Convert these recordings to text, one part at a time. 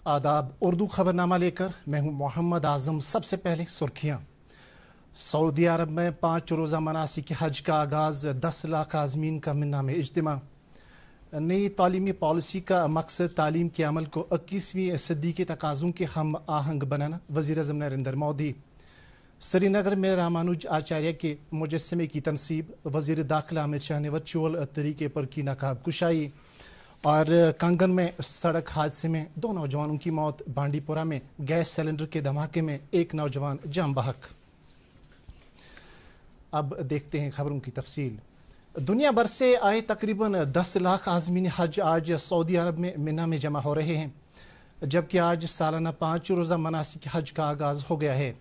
आदाब। उर्दू खबरनामा लेकर मैं हूं मोहम्मद आजम। सबसे पहले सुर्खियां। सऊदी अरब में 5 रोज़ा मनासिक हज का आगाज़, 10 लाख आज़मीन का मिन्ना में इज्तिमा। नई तालीमी पॉलिसी का मकसद तालीम के अमल को 21वीं सदी के तकाज़ों के हम आहंग बनाना, वज़ीर-ए-आज़म नरेंद्र मोदी। श्रीनगर में रामानुज आचार्य के मुजस्समे की तनसीब, वज़ीर दाखिला अमित शाह ने वर्चुअल तरीके पर की नकाब कुशाई। और कंगन में सड़क हादसे में 2 नौजवानों की मौत, बांडीपुरा में गैस सिलेंडर के धमाके में 1 नौजवान जाम बहक। अब देखते हैं खबरों की तफसील। दुनिया भर से आए तकरीबन 10 लाख आज़मीन हज आज सऊदी अरब में मिना में जमा हो रहे हैं, जबकि आज सालाना 5 रोज़ा मनासिक हज का आगाज़ हो गया है।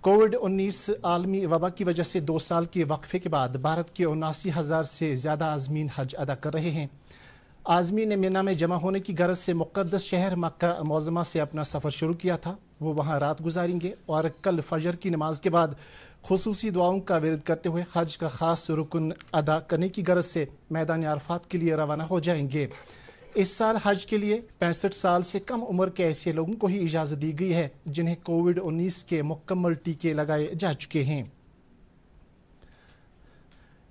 कोविड-19 आलमी वबा की वजह से 2 साल के वक्फे के बाद भारत के 79,000 से ज़्यादा आज़मीन हज अदा कर रहे हैं। आज़मीन ने मिना में जमा होने की गरज से मुक़द्दस शहर मक्का मुअज़्ज़मा से अपना सफ़र शुरू किया था। वो वहाँ रात गुजारेंगे और कल फजर की नमाज के बाद खुसूसी दुआओं का विरद करते हुए हज का ख़ास रुकन अदा करने की गरज से मैदान अरफात के लिए रवाना हो जाएंगे। इस साल हज के लिए 65 साल से कम उम्र के ऐसे लोगों को ही इजाज़त दी गई है जिन्हें कोविड-19 के मुकम्मल टीके लगाए जा चुके हैं।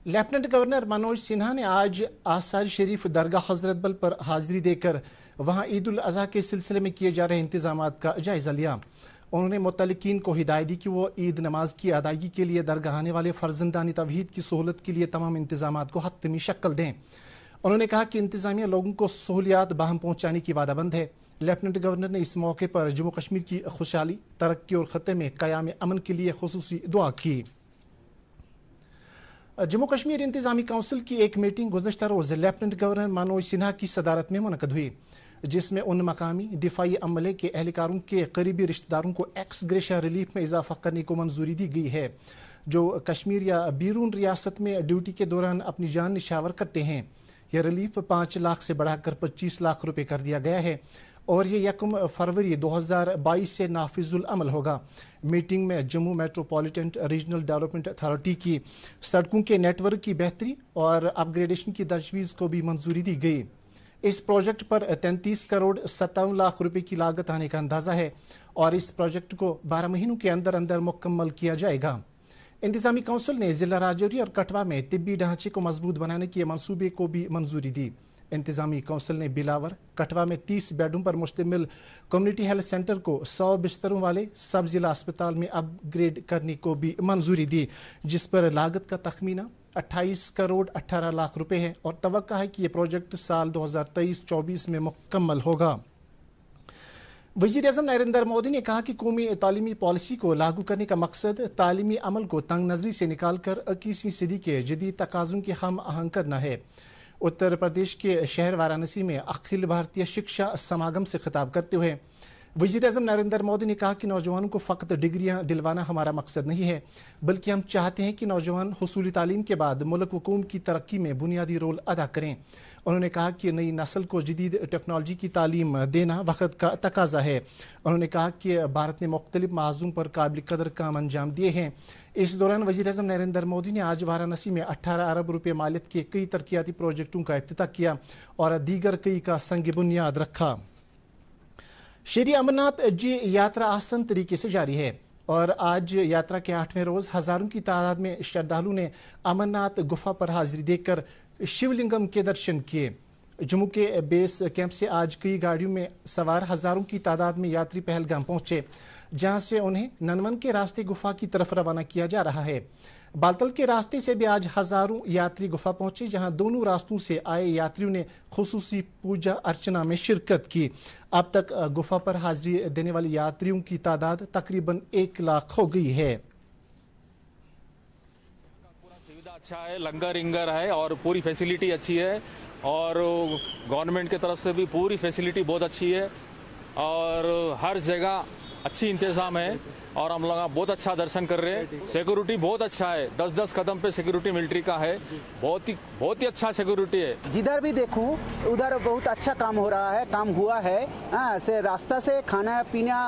लेफ्टिनेंट गवर्नर मनोज सिन्हा ने आज आसार शरीफ दरगाह हजरत बल पर हाजिरी देकर वहां ईद उल अज़हा के सिलसिले में किए जा रहे इंतजामात का जायज़ा लिया। उन्होंने मुतल्लिकीन को हिदायत दी कि वो ईद नमाज की अदायगी के लिए दरगाह आने वाले फर्जंदानी तवहीद की सहूलत के लिए तमाम इंतजामात को हतमी शक्ल दें। उन्होंने कहा कि इंतजामिया लोगों को सहूलियात बाहम पहुँचाने की वादाबंद है। लेफ्टिनेंट गवर्नर ने इस मौके पर जम्मू कश्मीर की खुशहाली, तरक्की और ख़त्े में क़याम अमन के लिए खुसूसी दुआ की। जम्मू कश्मीर इंतजामी काउंसिल की एक मीटिंग गुज़श्ता रोज़ लेफ्टिनेंट गवर्नर मनोज सिन्हा की सदारत में मुनक़द हुई, जिसमें उन मकामी दिफाई अमले के एहलकारों के करीबी रिश्तेदारों को एक्स ग्रेशिया रिलीफ में इजाफा करने को मंजूरी दी गई है, जो कश्मीर या बैरून रियासत में ड्यूटी के दौरान अपनी जान निशावर करते हैं। यह रिलीफ 5 लाख से बढ़ाकर 25 लाख रुपये कर दिया गया है और ये 1 फरवरी 2022 से नाफिजुल अमल होगा। मीटिंग में Jammu metropolitan regional development authority की सड़कों के नेटवर्क की बेहतरी और अपग्रेडेशन की तजवीज़ को भी मंजूरी दी गई। इस प्रोजेक्ट पर 33 करोड़ 57 लाख रुपए की लागत आने का अंदाज़ा है और इस प्रोजेक्ट को 12 महीनों के अंदर अंदर मुकम्मल किया जाएगा। इंतजामी काउंसिल ने ज़िला राजौरी और कठवा में तिब्बी ढांचे को मजबूत बनाने के मंसूबे को भी मंजूरी दी। इंतजामी काउंसिल ने बिलावर, कठवा में 30 बेडों पर मुश्तमिल कम्युनिटी हेल्थ सेंटर को 100 बिस्तरों वाले सब जिला अस्पताल में अपग्रेड करने को भी मंजूरी दी, जिस पर लागत का तखमीना 28 करोड़ 18 लाख रुपए है और तवक्का है कि यह प्रोजेक्ट साल 2023-24 में मुकम्मल होगा। वज़ीर-ए-आज़म नरेंद्र मोदी ने कहा कि कौमी तालीमी पॉलिसी को लागू करने का मकसद तालीमी अमल को तंग नज़री से निकाल कर 21वीं सदी के जदीद तकाज़ों के हम आहंग करना है। उत्तर प्रदेश के शहर वाराणसी में अखिल भारतीय शिक्षा समागम से खिताब करते हुए वज़ीर-ए-आज़म नरेंद्र मोदी ने कहा कि नौजवानों को फ़कत डिग्रियां दिलवाना हमारा मकसद नहीं है, बल्कि हम चाहते हैं कि नौजवान हुसूली तालीम के बाद मुल्क व कौम की तरक्की में बुनियादी रोल अदा करें। उन्होंने कहा कि नई नस्ल को जदीद टेक्नोलॉजी की तालीम देना वक्त का तकाजा है। उन्होंने कहा कि भारत ने मुख्तलिफ महाज़ों पर काबिल कदर काम अंजाम दिए हैं। इस दौरान वज़ीर-ए-आज़म नरेंद्र मोदी ने आज वाराणसी में 18 अरब रुपये मालियत के कई तरक्याती प्रोजेक्टों का इफ्तिताह किया और दीगर कई का संग बुनियाद रखा। श्री अमरनाथ जी यात्रा आसान तरीके से जारी है और आज यात्रा के 8वें रोज़ हज़ारों की तादाद में श्रद्धालु ने अमरनाथ गुफा पर हाजिरी देकर शिवलिंगम के दर्शन किए। जम्मू के बेस कैंप से आज कई गाड़ियों में सवार हज़ारों की तादाद में यात्री पहलगाम पहुंचे, जहां से उन्हें ननवन के रास्ते गुफा की तरफ रवाना किया जा रहा है। बालतल के रास्ते से भी आज हज़ारों यात्री गुफा पहुंचे, जहां दोनों रास्तों से आए यात्रियों ने खुसूसी पूजा अर्चना में शिरकत की। अब तक गुफा पर हाजिरी देने वाले यात्रियों की तादाद तकरीबन 1 लाख हो गई है। पूरा सुविधा अच्छा है, लंगर इंगर है और पूरी फैसिलिटी अच्छी है और गवर्नमेंट की तरफ से भी पूरी फैसिलिटी बहुत अच्छी है और हर जगह अच्छी इंतज़ाम है और हम लोग बहुत अच्छा दर्शन कर रहे हैं। सिक्योरिटी बहुत अच्छा है, 10-10 कदम पे सिक्योरिटी मिलिट्री का है, बहुत ही अच्छा सिक्योरिटी है। जिधर भी देखूं उधर बहुत अच्छा काम हो रहा है, काम हुआ है। से रास्ता से खाना पीना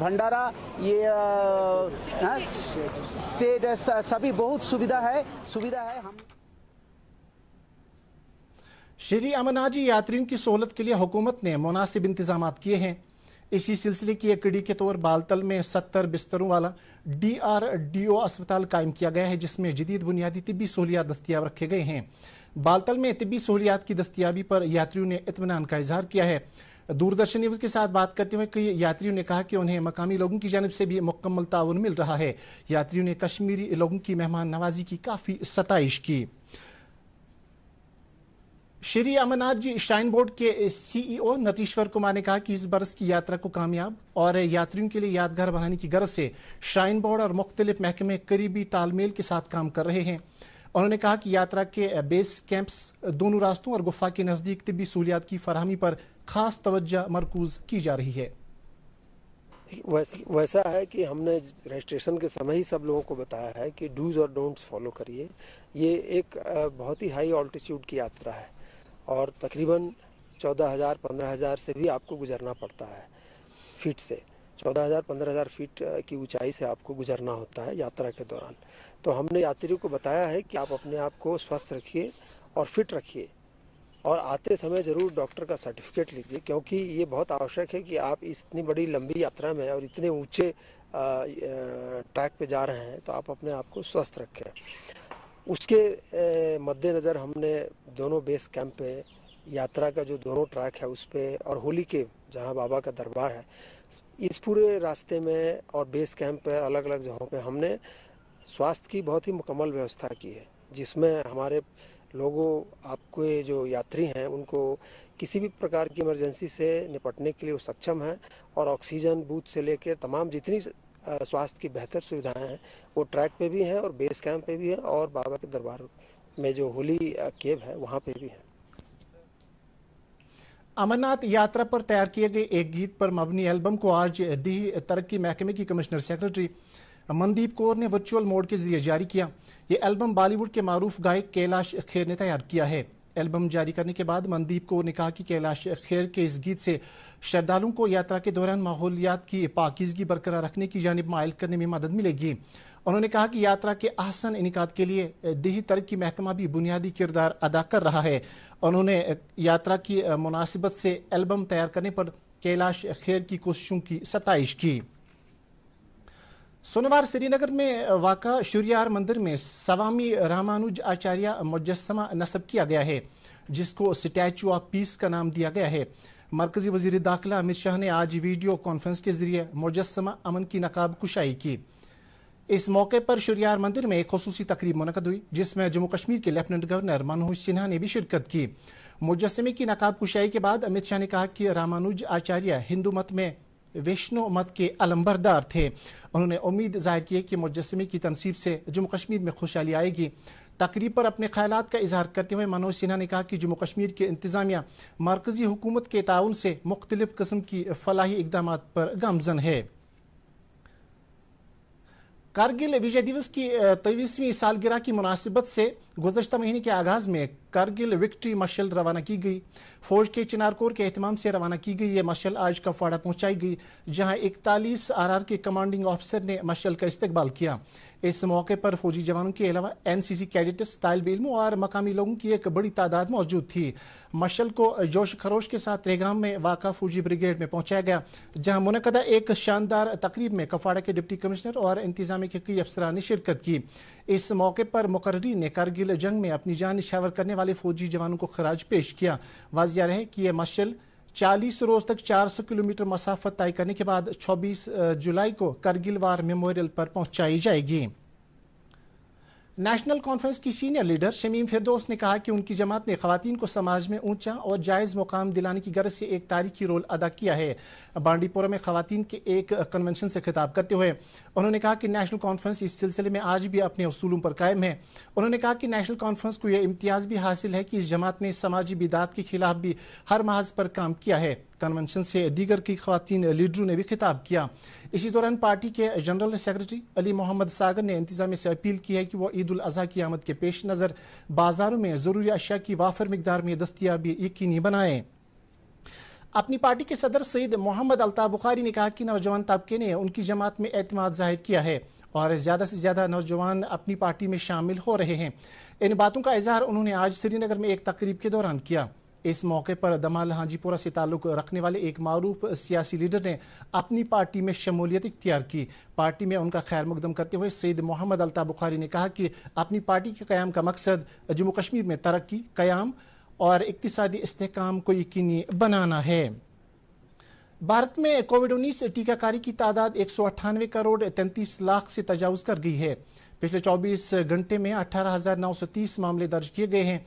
भंडारा ये स्टेट सभी बहुत सुविधा है हम। श्री अमरनाथ जी यात्रियों की सहूलत के लिए हुकूमत ने मुनासिब इंतजाम किए हैं। इसी सिलसिले की एक कड़ी के तौर बालतल में 70 बिस्तरों वाला DRDO अस्पताल कायम किया गया है, जिसमें जदीद बुनियादी तिब्बी सहूलियात दस्तियाब रखे गए हैं। बालतल में तिब्बी सहूलियात की दस्तियाबी पर यात्रियों ने इत्मीनान का इजहार किया है। दूरदर्शन न्यूज़ के साथ बात करते हुए कई यात्रियों ने कहा कि उन्हें मकामी लोगों की जानिब से भी मुकम्मल ताउन मिल रहा है। यात्रियों ने कश्मीरी लोगों की मेहमान नवाजी की काफ़ी सताइश की। श्री अमरनाथ जी श्राइन बोर्ड के CEO नतीश्वर कुमार ने कहा कि इस बरस की यात्रा को कामयाब और यात्रियों के लिए यादगार बनाने की गरज से श्राइन बोर्ड और मुख्तलिफ महकमे करीबी तालमेल के साथ काम कर रहे हैं। उन्होंने कहा कि यात्रा के बेस कैंप्स, दोनों रास्तों और गुफा के नज़दीक तिब्बी सहूलियात की फराहमी पर खास तवज्जो मरकूज की जा रही है। वैसा है कि हमने रजिस्ट्रेशन के समय ही सब लोगों को बताया है कि डूज और डोंट्स फॉलो करिए। ये एक बहुत ही हाई ऑल्टीट्यूड की यात्रा है और तकरीबन 14,000-15,000 से भी आपको गुजरना पड़ता है फीट से। 14,000-15,000 फीट की ऊंचाई से आपको गुजरना होता है यात्रा के दौरान। तो हमने यात्रियों को बताया है कि आप अपने आप को स्वस्थ रखिए और फिट रखिए और आते समय ज़रूर डॉक्टर का सर्टिफिकेट लीजिए, क्योंकि ये बहुत आवश्यक है कि आप इतनी बड़ी लंबी यात्रा में और इतने ऊंचे ट्रैक पे जा रहे हैं तो आप अपने आप को स्वस्थ रखें। उसके मद्देनज़र हमने दोनों बेस कैंप पे यात्रा का जो दोनों ट्रैक है उस पे और होली के जहाँ बाबा का दरबार है, इस पूरे रास्ते में और बेस कैंप पर अलग अलग जगहों पे हमने स्वास्थ्य की बहुत ही मुकम्मल व्यवस्था की है, जिसमें हमारे लोगों, आपके जो यात्री हैं, उनको किसी भी प्रकार की इमरजेंसी से निपटने के लिए वो सक्षम हैं और ऑक्सीजन बूथ से लेकर तमाम जितनी स्वास्थ्य की बेहतर सुविधाएं हैं वो ट्रैक पे भी हैं और बेस कैंप पे भी हैं और बाबा के दरबार में जो होली केव है वहाँ पे भी है। अमरनाथ यात्रा पर तैयार किए गए एक गीत पर मबनी एल्बम को आज दीही तरक्की महकमे की कमिश्नर सेक्रेटरी मनदीप कौर ने वर्चुअल मोड के जरिए जारी किया। ये एल्बम बॉलीवुड के मारूफ गायक कैलाश खेर ने तैयार किया है। एल्बम जारी करने के बाद मनदीप कौर ने कहा कि कैलाश खेर के इस गीत से श्रद्धालुओं को यात्रा के दौरान माहौलियात की पाकीज़गी बरकरार रखने की जानिब माइल करने में मदद मिलेगी। उन्होंने कहा कि यात्रा के अहसन इनेकाद के लिए दीही तरक्की महकमा भी बुनियादी किरदार अदा कर रहा है। उन्होंने यात्रा की मुनासिबत से एल्बम तैयार करने पर कैलाश खेर की कोशिशों की सताइश की। सोमवार श्रीनगर में वाक़ा शुरियार मंदिर में स्वामी रामानुज आचार्य मुजस्समा नस्ब किया गया है, जिसको स्टैचू ऑफ पीस का नाम दिया गया है। मरकजी वज़ीर दाखिला अमित शाह ने आज वीडियो कॉन्फ्रेंस के जरिए मुजस्समा अमन की नकाब कुशाई की। इस मौके पर शुरियार मंदिर में एक खुसूसी तकरीब मुनक़द हुई, जिसमें जम्मू कश्मीर के लेफ्टिनेंट गवर्नर मनोज सिन्हा ने भी शिरकत की। मुजस्समे की नकाब कुशाई के बाद अमित शाह ने कहा कि रामानुज आचार्य हिंदू मत में वैष्णो मत के अलंबरदार थे। उन्होंने उम्मीद जाहिर की कि मुजस्समे की तनसीब से जम्मू कश्मीर में खुशहाली आएगी। तकरीब पर अपने ख्यालात का इजहार करते हुए मनोज सिन्हा ने कहा कि जम्मू कश्मीर की इंतजामिया मरकजी हुकूमत के ताउन से मुख्तलिफ किस्म की फलाही इकदाम पर गामजन है। कारगिल विजय दिवस की 23वीं सालगिरह की मुनासिबत से गुज़श्ता महीने के आगाज़ में कारगिल विक्ट्री मशल रवाना की गई। फौज के चिनार कोर के एहतमाम से रवाना की गई ये मशल आज कपवाड़ा पहुंचाई गई, जहां 41 RR के कमांडिंग ऑफिसर ने मशल का इस्तकबाल किया। इस मौके पर फौजी जवानों के अलावा NCC कैडेट्स, तालिब इल्मों और मकामी लोगों की एक बड़ी तादाद मौजूद थी। मशल को जोश खरोश के साथ रेगाम में वाक़ा फौजी ब्रिगेड में पहुंचाया गया, जहां मुनक़दा एक शानदार तकरीब में कपवाड़ा के डिप्टी कमिश्नर और इंतजामी के कई अफसरान ने शिरकत की। इस मौके पर मुकर्रीन ने कारगिल जंग में अपनी जान निछावर करने वाले फौजी जवानों को खराज पेश किया। वाज़िया रहे कि यह मशल 40 रोज तक 400 किलोमीटर मसाफत तय करने के बाद 26 जुलाई को कारगिल वार मेमोरियल पर पहुंचाई जाएगी। नेशनल कॉन्फ्रेंस की सीनियर लीडर शमीम फिरदौस ने कहा कि उनकी जमात ने खवातीन को समाज में ऊंचा और जायज़ मुकाम दिलाने की गरज से एक तारीखी रोल अदा किया है। बांडीपोरा में खवातीन के एक कन्वेंशन से खिताब करते हुए उन्होंने कहा कि नेशनल कॉन्फ्रेंस इस सिलसिले में आज भी अपने उसूलों पर कायम है। उन्होंने कहा कि नेशनल कॉन्फ्रेंस को यह इम्तियाज़ भी हासिल है कि इस जमात ने समाजी बिदात के खिलाफ भी हर महाज पर काम किया है। कन्वेंशन से दीगर की खवातीन लीडरों ने भी खिताब किया। इसी दौरान पार्टी के जनरल सेक्रेटरी अली मोहम्मद सागर ने इंतजामिया से अपील की है कि वो ईद उल अज़हा की आमद के पेश नज़र बाजारों में ज़रूरी अशिया की वाफर मिकदार में दस्तियाबी यकीनी बनाएं। अपनी पार्टी के सदर सईद मोहम्मद अल्ताफ बुखारी ने कहा कि नौजवान तबके ने उनकी जमात में एतमाद जाहिर किया है और ज़्यादा से ज़्यादा नौजवान अपनी पार्टी में शामिल हो रहे हैं। इन बातों का इजहार उन्होंने आज श्रीनगर में एक तकरीब के दौरान किया। इस मौके पर दमाल हाजीपुरा से ताल्लुक रखने वाले एक मारूफ सियासी लीडर ने अपनी पार्टी में शमूलियत इख्तियार की। पार्टी में उनका खैर मकदम करते हुए सैयद मोहम्मद अल्ताफ बुखारी ने कहा कि अपनी पार्टी के क़याम का मकसद जम्मू कश्मीर में तरक्की, क़याम और इक़्तिसादी इस्तेहकाम को यकीनी बनाना है। भारत में कोविड-19 टीकाकारी की तादाद 198 करोड़ 33 लाख से तजावुज़ कर गई है। पिछले 24 घंटे में 18,930 मामले दर्ज किए गए हैं।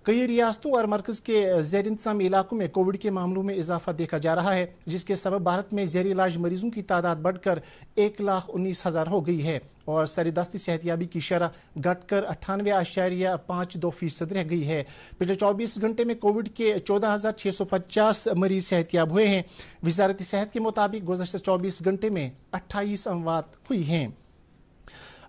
कई रियासतों और मरकज़ के ज़ेर इंतज़ाम इलाकों में कोविड के मामलों में इजाफा देखा जा रहा है, जिसके सबब भारत में ज़ेर इलाज मरीजों की तादाद बढ़कर 1,19,000 हो गई है और सर-ए-दस्त सेहतियाबी की शरह घटकर 98.52% रह गई है। पिछले 24 घंटे में कोविड के 14,650 मरीज सेहतियाब हुए हैं। वज़ारत सेहत के मुताबिक गुज़श्ता 24 घंटे में 28 अमवात हुई हैं।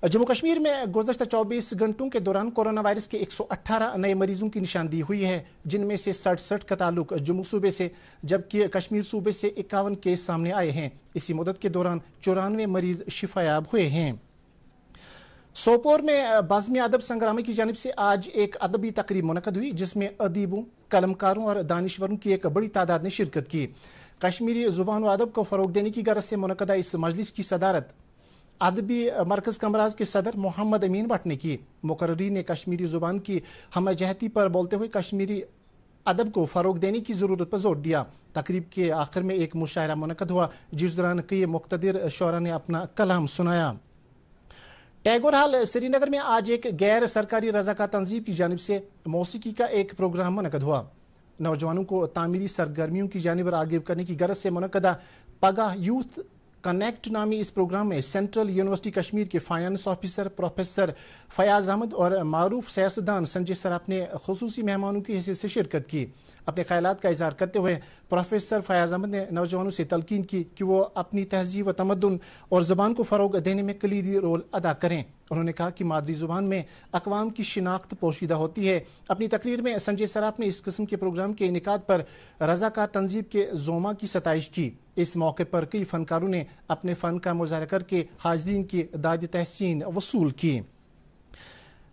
जम्मू कश्मीर में गुज़श्ता 24 घंटों के दौरान कोरोना वायरस के 118 नए मरीजों की निशानदेही हुई है, जिनमें से 67 का ताल्लुक जम्मू सूबे से, जबकि कश्मीर सूबे से 51 केस सामने आए हैं। इसी मुद्दत के दौरान 94 मरीज शिफायाब हुए हैं। सोपोर में बाज़्म अदब संग्राम की जानिब से आज एक अदबी तकरीब मुनक़द हुई, जिसमें अदीबों, कलमकारों और दानिश्वरों की एक बड़ी तादाद ने शिरकत की। कश्मीरी ज़ुबान व अदब को फ़रोग़ देने की गरज से मुनक़दा इस मजलिस की सदारत अदबी मरकज़ कमराज के सदर मोहम्मद अमीन भट्ट ने की। मुकर्रिरीन ने कश्मीरी ज़ुबान की हमजहती पर बोलते हुए कश्मीरी अदब को फ़रोग़ देने की ज़रूरत पर जोर दिया। तकरीब के आखिर में एक मुशायरा मुनक़द हुआ, जिस दौरान कई मुक़्तदिर शोरा ने अपना कलाम सुनाया। टैगोर हाल श्रीनगर में आज एक गैर सरकारी रज़ाकार तंजीम की जानिब से मौसीकी का एक प्रोग्राम मुनक़द हुआ। नौजवानों को तामीरी सरगर्मियों की जानिब राग़िब करने की गरज से मुनक़दा पगाह यूथ कनेक्ट नामी इस प्रोग्राम में सेंट्रल यूनिवर्सिटी कश्मीर के finance officer professor Fayaz Ahmad और मारूफ सियासतदान संजय सराफ ने खुसूसी मेहमानों की हैसियत से शिरकत की। अपने ख्यालात का इज़हार करते हुए प्रोफेसर फयाज अहमद ने नौजवानों से तलकीन की कि वो अपनी तहजीब व तमद्दुन और ज़बान को फ़रोग़ देने में कलीदी रोल अदा करें। उन्होंने कहा कि मादरी ज़ुबान में अक़वाम की शिनाख्त पोशीदा होती है। अपनी तकरीर में संजय सराफ ने इस किस्म के प्रोग्राम के इनेकाद पर रज़ाकार तंजीब के ज़ोमा की सताइश की। इस मौके पर कई फ़नकारों ने अपने फ़न का मुज़ाहरा करके हाज़रीन की दाद तहसीन वसूल की।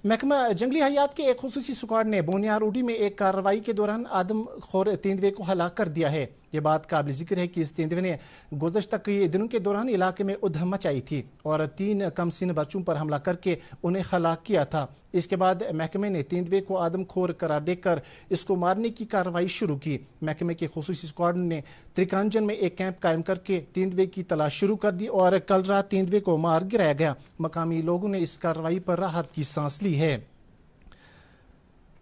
महकमा जंगली हयात के एक खुसूसी स्क्वाड ने बोनियार उडी में एक कार्रवाई के दौरान आदमखोर तेंदुए को हलाक कर दिया है। ये बात काबिल ज़िक्र है कि इस तेंदुए ने गुज़श्ता कई दिनों के दौरान इलाके में उधम मचाई थी और 3 कमसिन बच्चों पर हमला करके उन्हें हलाक किया था। इसके बाद महकमे ने तेंदुए को आदमखोर करार देकर इसको मारने की कार्रवाई शुरू की। महकमे के खुसूसी स्क्वाड ने त्रिकांजन में एक कैंप कायम करके तेंदुए की तलाश शुरू कर दी और कल रात तेंदुए को मार गिराया गया। मकामी लोगों ने इस कार्रवाई पर राहत की सांस ली है।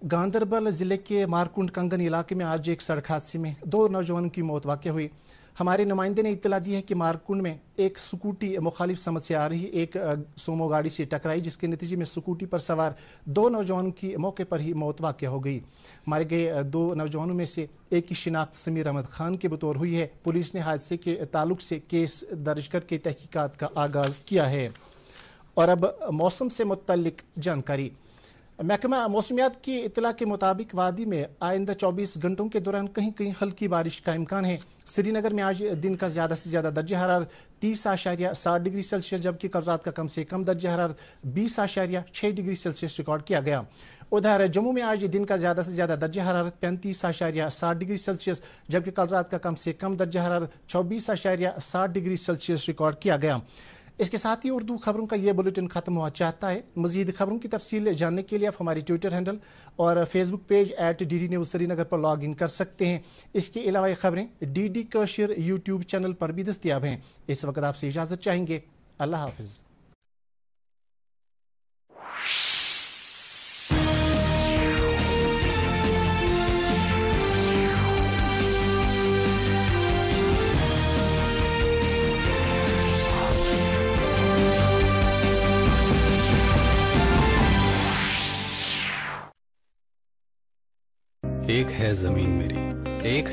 गांदरबल ज़िले के मारकुंड कंगन इलाके में आज एक सड़क हादसे में 2 नौजवानों की मौत वाक़ हुई। हमारे नुमाइंदे ने इत्तला दी है कि मारकुंड में एक स्कूटी मुखालिफ समत से आ रही एक सोमो गाड़ी से टकराई, जिसके नतीजे में स्कूटी पर सवार 2 नौजवानों की मौके पर ही मौत वाक़ हो गई। मारे गए 2 नौजवानों में से एक की शिनाख्त समीर अहमद खान के बतौर हुई है। पुलिस ने हादसे के ताल्लुक से केस दर्ज करके तहकीकात का आगाज़ किया है। और अब मौसम से मुतल्लिक जानकारी। महकमा मौसमियात की इत्तला के मुताबिक वादी में आइंदा 24 घंटों के दौरान कहीं कहीं हल्की बारिश का इम्कान है। श्रीनगर में आज दिन का ज़्यादा से ज़्यादा दर्जा हरारत 30.7 डिग्री सेल्सियस, जबकि कल रात का कम से कम दर्जा हरारत 20.6 डिग्री सेल्सियस रिकॉर्ड किया गया। उधर जम्मू में आज दिन का ज़्यादा से ज़्यादा दर्जा हरारत 35.7 डिग्री सेल्सियस, जबकि कल रात का कम से कम दर्जा हरारत 24.7 डिग्री सेल्सियस रिकॉर्ड किया गया। इसके साथ ही उर्दू खबरों का ये बुलेटिन ख़त्म हुआ चाहता है। मज़ीद खबरों की तफसील जानने के लिए आप हमारी ट्विटर हैंडल और Facebook page @DD News Srinagar पर लॉग इन कर सकते हैं। इसके अलावा ये खबरें DD कशिर यूट्यूब चैनल पर भी दस्तियाब हैं। इस वक्त आपसे इजाज़त चाहेंगे। अल्लाह हाफिज़। एक है जमीन मेरी, एक